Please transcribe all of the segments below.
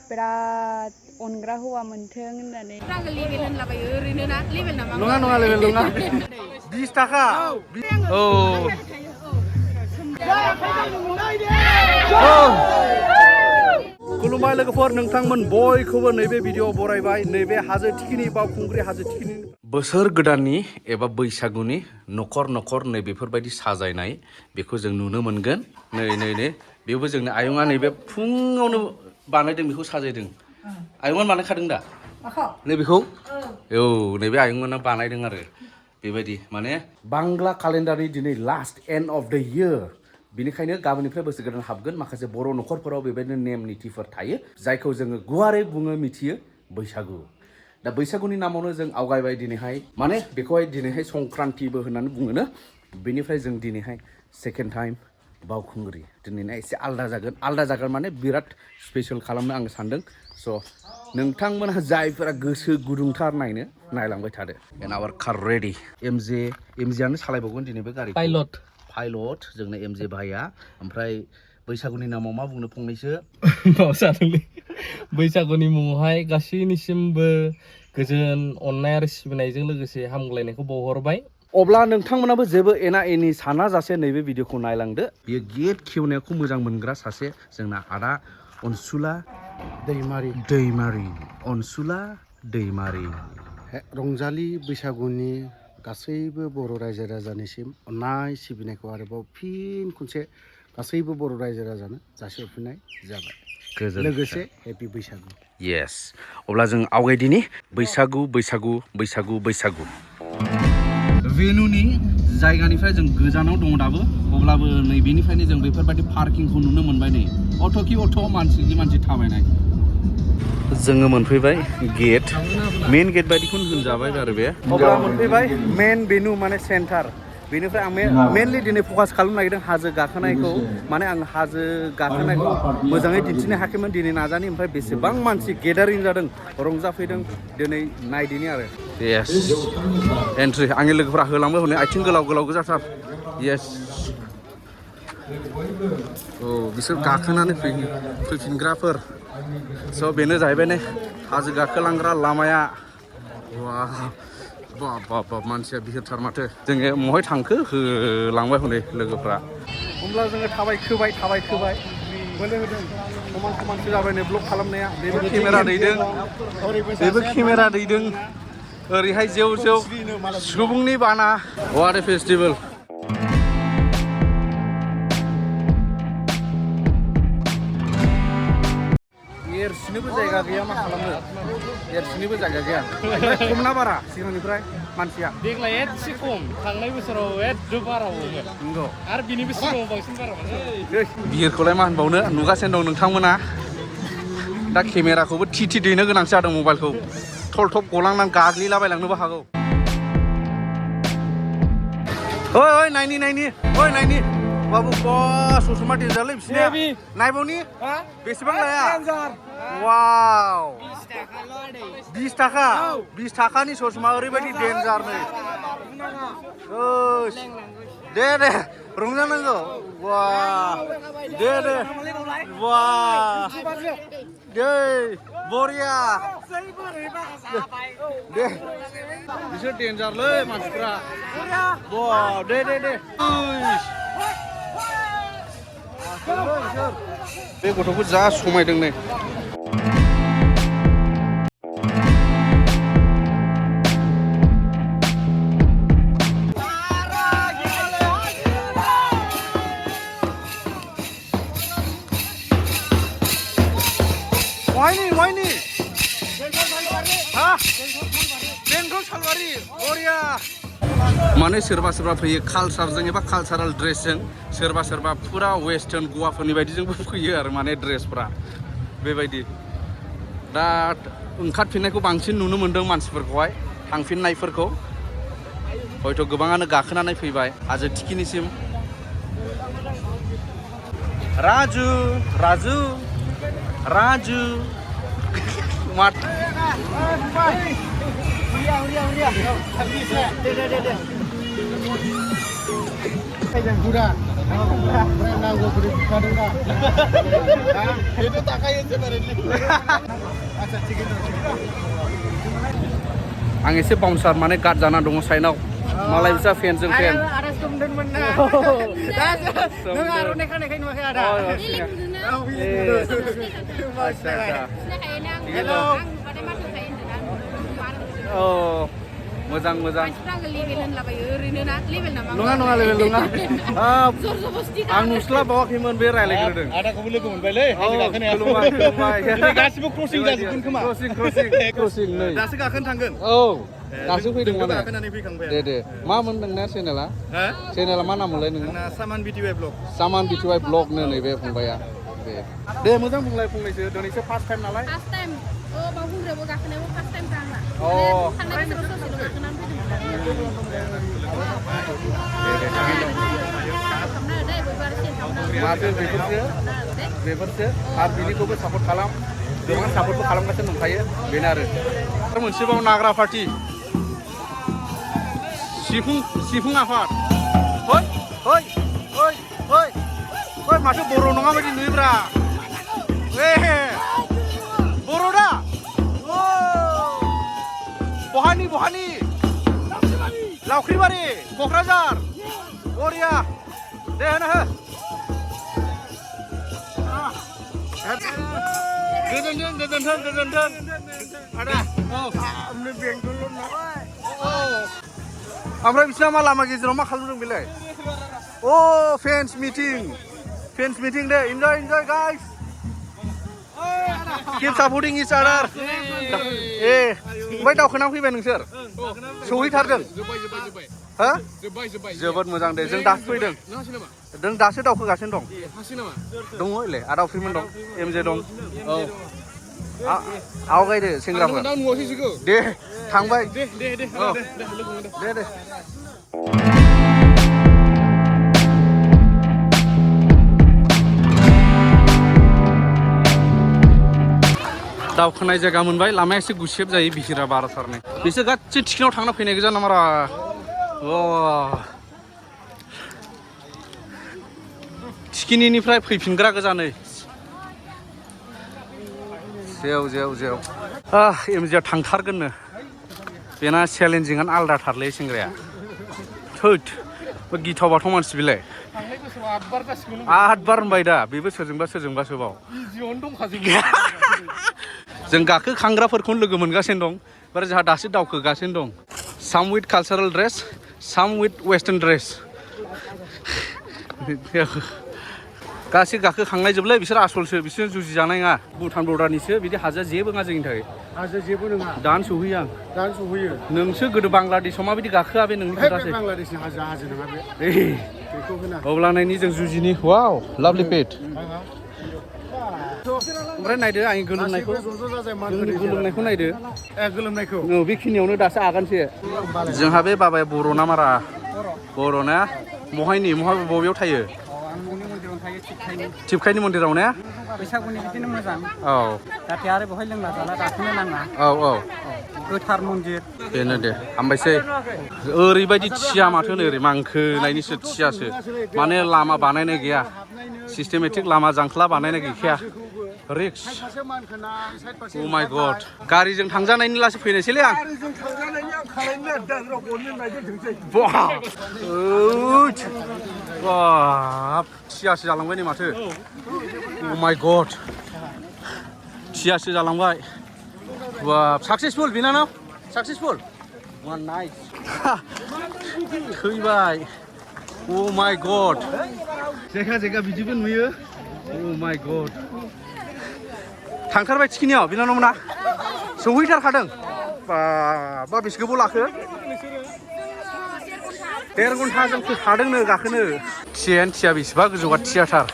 बिराद अनग्रा हौवा मोनथों होननानै लेबेल होनलाबायो ओरैनो ना लेबेल नामा नङा लेबेल नङा 20 थाखा औ खुलुमबाय लोगोफोर नोंथांमोन बयखौबो नैबे भिडिअ बरायबाय नैबे हाजो थिखिनि बावखुंग्रि हाजो थिखिनि बोसोर गोदाननि एबा बैसागुनि नखर नखर नै बेफोरबायदि साजायनाय बेखौ जों नुनो मोनगोन नै बेबो जोंनि आयंआ नैबे फुङावनो बानायदों बेखौ साजायदों आयंआ बानायखादों दा नैबेखौ औ नैबे आयंमोना बानायदों आरो बेबायदि माने बांला केलेन्डारनि दिनै लास्ट एन्ड अफ द इयार बिनिखायनो गाबोननिफ्राय बोसोर गोदान हाबगोन माखासे बर' नखरफोराव बेबायदिनो नेम निथिफोर थायो जायखौ जोङो गुवारै बुङो मिथियो बैसागु दा बैसागुनि नामावनो जों आवगायबाय दिनैहाय माने बेखौहाय दिनैहाय संक्रान्तिबो होननानै बुङोनो बेनिफ्राय जों दिनैहाय सेकेन्ड टाइम बावखुंग्रि दिनैना एसे आलदा जागोन माने बिराद स्पेशल खालामनो आं सानदों स' नोंथांमोनहा जायफोरा गोसो गुदुंथार नायनो नायलांबाय थादो एन आवर कार रेडि एमजेआनो सालायबावगोन दिनैबो गारि पाइलट जोंनो एमजे भाइया ओमफ्राय बैसागुनि नामाव मा बुंनो फंनैसो मावसादोंलै बैसागुनि मुङावहाय गासैनिसिमबो गोजोन अननाय आरो सिबिनायजों लोगोसे हामग्लायनायखौ बावहरबाय अब्ला नोंथांमोनाबो जेबो एना एनि सानाजासे नैबे भिडिअखौ नायलांदो बियो गेट खेवनायखौ मोजां मोनग्रा सासे जोंना आदा अनसुला दैमारि रंजालि बैसागुनि गासैबो बर' रायजो राजानिसिम अननाय सिबिनायखौ आरोबाव फिन खनसे गासैबो बर' रायजो राजानो जासिहरफिननाय जाबाय लोगोसे हेपि बैसागु येस अब्ला जों आवगायदिनि बैसागु भेनुनि जायगानिफ्राय जों गोजानाव दङ दाबो अब्लाबो नैबेनिफ्रायनो जों बेफोरबायदि पार्किंखौ नुनो मोनबाय नै अट' मानसि थाबायनाय जोङो मोनफैबाय गेट मेन गेट बायदिखौनो होनजाबाय आरो बे अब्ला मोनफैबाय मेन भेनु माने सेन्टार बेनिफ्राय आं मेनलि दिनै फकास खालामनो नागिरदों हाजो गाखोनायखौ माने आं हाजो गाखोनायखौ मोजाङै दिन्थिनो हायाखैमोन दिनै नाजानि ओमफ्राय बेसेबां मानसि गेदारिं जादों रंजाफैदों दिनै नायदिनि आरो येस एन्ट्रि आंनि लोगोफोरा होलांबाय हनै आथिं गोलाव गोजाथार येस औ बिसोर गाखोनानै फैफिनग्राफोर स' बेनो जाहैबाय ने हाजो गाखोलांग्रा लामाया बाब मानसिया बिहिरथार माथो जोङो महाय थांखो होलांबाय हनै लोगोफ्रा होमब्ला जोङो थाबायखोबाय बोलो होदों समानसो जाबाय नै ब्लग खालामनाया बेबो केमेरा दैदों ओरैहाय जेव सुबुंनि बाना वाट ए फेस्टिभेल एरसिनोबो जायगा गैया मा खालामनो एरसिनोबो जायगा गैया खम ना बारा सिगांनिफ्राय मानसिया देग्लाय एसे खम थांनाय बोसोराव एसे बाराबावोमोन नंगौ आरो बिनिबो सिगाङाव बांसिन बारामोन बिहिरखौलाय मा होनबावनो नुगासिनो दं नोंथांमोना दा केमेराखौबो थि दैनो गोनांसो जादों मबाइलखौ थब गलांनानै गाग्लिलाबायलांनोबो हागौ ओइ नायनि बाबु ससमा देन्जारलै बिसिना नायबावनि बेसेबां लाया वाव 20 थाखानि ससमा ओरैबायदि देन्जार नै दे रंजानांगौ वा दे वा दे बरिया दे बिसोर देन्जारलै मानसिफ्रा दे बे गथ'खौ जा समायदों नै वाइनि बेंगल सालबारि बरिया माने सोरबा फैयो कालसारजों एबा कालसारेल ड्रेसजों सोरबा फुरा वेस्टार्न गवाफोरनि बायदिजोंबो फैयो आरो माने ड्रेसफ्रा बेबायदि दा ओंखारफिननायखौ बांसिन नुनो मोन्दों मानसिफोरखौहाय थांफिननायफोरखौ हयथ' गोबाङानो गाखोनानै फैबाय हाजो थिखिनिसिम राजु मात नांगौ बोरै बिखादों दा itu tak kayak sebenarnya. आच्छा थिगैनो दं आं एसे बाउन्सार माने गार्ड जाना दङ साइनाव मालाय बिसा फेनजों फेन Ada sumdenmen na. Nung araw na kanay nuwak ada. Hello. Oh, मोजां मोजां नङा नङा लेभेल नङा आं नुस्लाबावाखैमोन बे रायलायग्रोदों आदाखौबो लोगो मोनबायलै हाजो गाखोनाया खुलुमबाय खुलुमबाय गासिबो क्रसिं जाजोबगोन खोमा क्रसिं नै दासो गाखोनो थांगोन औ दासो फैदों माने गाखोनानै फैखांबाय दे मा मोनदों ना चेनेला हा चेनेला मा नाम मोनलाय नोंना आंना सामान बिटिवाइ ब्लग सामान बिटिवाइ ब्लग नो नैबे फंबाया दे मोजां बुंलाय फंनैसो दिनैसो फार्स्ट टाइम नालाय First time. Oh, बावखुंग्रियावबो गाखोनायाव first time थाङा। अ थांनाय बोसोराव ससेल' गाखोनानै माथो बेफोरसो आरो बिनिखौबो सापर्ट खालाम गोबां सापर्टबो खालामगासिनो दंखायो बेनो आरो मोनसेबाव नाग्रा पार्टि सिफुं आफाद ओइ माथो बर' नङा बायदि नुयोब्रा बर' दा बहानि लावख्रिबारि क'क्राझार बरिया दे होनो हो गोजोनथों आदा ओमफ्राय बिसिना मा लामा गेजेराव मा खालामदों बेलाय अ फेन्स मिटिं दे इन्जय guys keep supporting each other ओमफ्राय दावखोना फैबाय नोंसोर सहैथारदों हा जोबोद मोजां दे जों दासो फैदों जों दासो दावखोगासिनो दं दङ इलाय आदा फ्रिमोन दं एमजे दं औ आवगायदो सेंग्राफोर दे थांबाय दे दावखोनाय जायगा मोनबाय लामाया एसे गुसेब जायो बिहिरा बाराथारनो बिसोर गासै थिखिनाव थांना फैनाय गोजा नामारा थिखिनिनिफ्राय फैफिनग्रा गोजानै जेव एमजिआ थांथारगोननो बेना चेलेन्जिंआनो आलदाथारलै सेंग्राया थोद गिथाव बाथाव मानसि बिलाय आठबार होनबाय दा बेबो सोरजोंबासोबाव जों गाखोखांग्राफोरखौनो लोगो मोनगासिनो दं आरो जोंहा दासो दावखोगासिनो दं साम विथ कालचारेल ड्रेस साम विथ वेस्टार्न ड्रेस गासै गाखोखांनाय जोबलाय बिसोर आसलसो बिसोर जुजिजानाय नङा भुटान बर्डारनिसो बिदि हाजोआ जेबो नङा जोंनि थाखाय हाजो जेबो नङा दानो सहैयो नोंसो गोदो बांलादेशआव माबायदि गाखोआ बे नोंनि खोथासै बांलादेशनि हाजो नङा बे बेखौ होना अब्ला नायनि जों जुजिनि वाव लाभलि पेट ओमफ्राय नायदो आं गोलोमनायखौ नायदो गोलोमनायखौ बेखिनियावनो दासो आगानसे जोंहा बे बाबाया बर' ना मारा बर' ना बबेयाव थायो टिपकाइनि मन्दिराव ने बैसागुनि बिदिनो मोजां औ नाथाय आरो बेवहाय लोंला जाला गाखोनो नाङा औ गोथार मन्दिर बेनो दे हामबायसै ओरैबायदि थिया माथो ओरै मांखोनायनिसो थियासो माने लामा बानायनाय गैया सिस्टेमेटिक लामा जांख्ला बानायनाय गैखाया रिक्स अ माय गड गारिजों थांजानायनि लासो फैनायसैलै आं बाब थियासो जालांबाय नै माथो अ माय गड थियासो जालांबाय बाब साक्सेसफुल बिनानाव साक्सेसफुल वान नाइस थैबाय अ माय गड जायगा बिदिबो नुयो अ माय गड थांथारबाय थिखिनियाव बिनानावमोना सौहैथारखादों बा बेसे गोबाव लाखो 1.5 घन्टा जों फैखादोंनो गाखोनो थिया बेसेबा गोजौआ थियाथार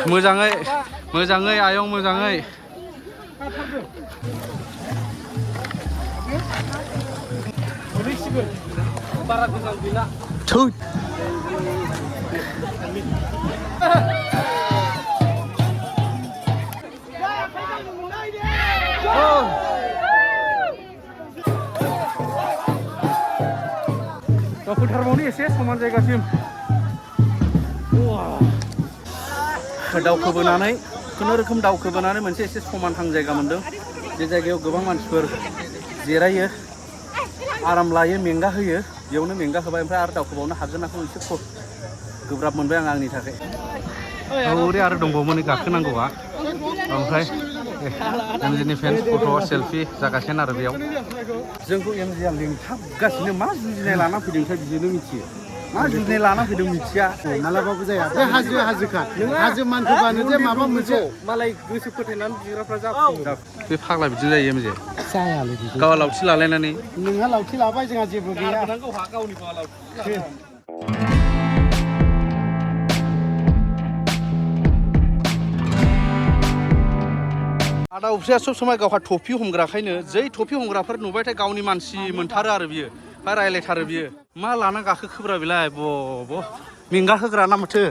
मोजाङै आयं मोजाङै बारा गोजान गैला थोद फोथारबावनि एसे समान जायगासिम दावखोबोनानै खुनुरोखोम दावखोबोनानै मोनसे एसे समानहां जायगा मोन्दों बे जायगायाव गोबां मानसिफोर जिरायो आराम लायो मेंगा होयो बेयावनो मेंगा होबाय ओमफ्राय आरो दावखोबावनो हागोन नाखौ एसे गोब्राब मोनबाय आं आंनि थाखाय हौरै आरो दंबावोमोन गाखोनांगौआ ओमफ्राय एमजिनि फेन्स फट' सेल्फि जागासिनो आरो बेयाव जोंखौ एमजिआ लिंथाबगासिनो मा जुजिनाय लाना फैदोंथाय बिदिनो मिथियो मा जुजिनाय लाना फैदों मिथिया मालाबाबो जाया बे हाजोखा हाजो मानखोबानो जे माबा मोनसे मालाय गोसो फोथायनानै बिग्राफ्रा जाफुङो बे फाग्ला बिदिनो जायो एमजे जायालै बिदि गावा लावथि लालायनानै नोंहा लावथि लाबाय जोंहा जेबो गैया गावहा गावनि बालाव आदा उफ्रिया सब समाय गावहा टफि हमग्राखायनो जै टफि हमग्राफोर नुबायथाय गावनि मानसि मोनथारो आरो बियो बा रायलायथारो बियो मा लाना गाखोखोब्रा बेलाय ब मेंगा होग्रा ना माथो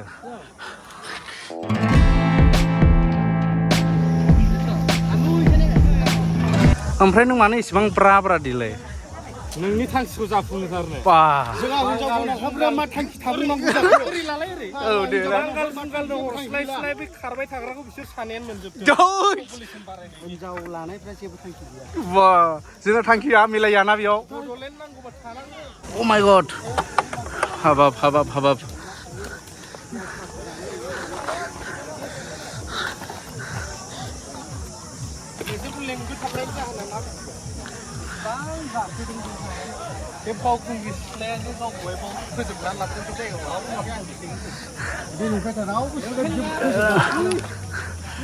ओमफ्राय नों मानो इसेबां ब्रा दिलाय नोंनि थांखिखौ जाफुंहोथारनो बा जोंहा हिनजाव गोनांफ्रा मा थांखि थाबोनांगौ ओरै लालाय ओरै औ दे बांगाल दं हरस्लाय बे खारबाय थाग्राखौ बिसोर सानैयानो मोनजोबदों हिनजाव लानायफ्रा जेबो थांखि गैया बा जोंना थांखिया मिलायाना बेयाव बड'लेण्ड नांगौबा थानांगौ अ माय गड हाबाब बिसोरखौ लेंबोथाबनायनि जाहोना मा बे बावखुंग्रि सिख्लाया जे गावखौहाय बाव फोजोबनानै लाखियो बे जायगायाव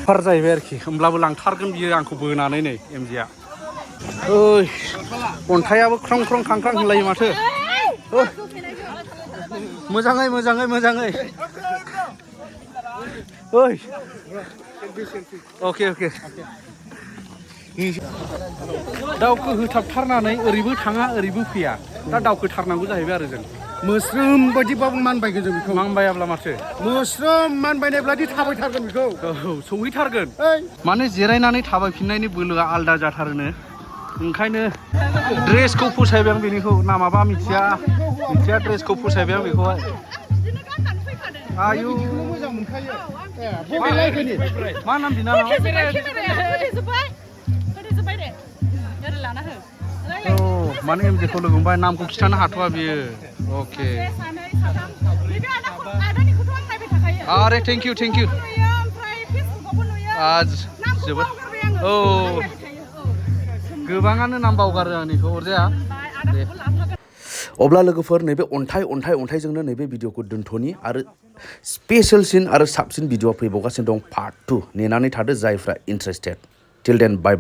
फार जाहैबाय आरोखि होमब्लाबो लांथारगोन बियो आंखौ बोनानै नै एमजिआ ओइ अन्थाइयाबो ख्रं खांख्रां होनलायो माथो मोजाङै ओइ अके दावखो होथाबथारनानै ओरैबो थाङा ओरैबो फैया दा दावखोथारनांगौ जाहैबाय आरो जों मोस्रोम बायदिबाबो मानबायगोन जों बेखौ मानबायाब्ला माथो मोस्रोम मानबायनायब्लादि थाबायथारगोन बेखौ औ सौहैथारगोन माने जिरायनानै थाबायफिननायनि बोलोआ आलदा जाथारोनो ओंखायनो ड्रेसखौ फसायबाय आं बेनिखौ नामाबा मिथिया ड्रेसखौ फसायबाय आं बेखौहाय आयु मोजां मोनखायो मा नाम बिनानाव औ माने एमजेखौ लोगो मोनबाय नामखौ खिथानो हाथ'वा बियो अके आरे थेंक इउ आज जोबोद औ गोबाङानो नाम बावगारो आंनिखौ अरजाया दे अब्ला लोगोफोर नैबे अन्थाइजोंनो नैबे भिडिअखौ दोनथ'नि आरो स्पेशेलसिन आरो साबसिन भिडिअआ फैबावगासिनो दं पार्ट 2 नेनानै थादो जायफ्रा इन्टारेस्टेड टिल देन बाय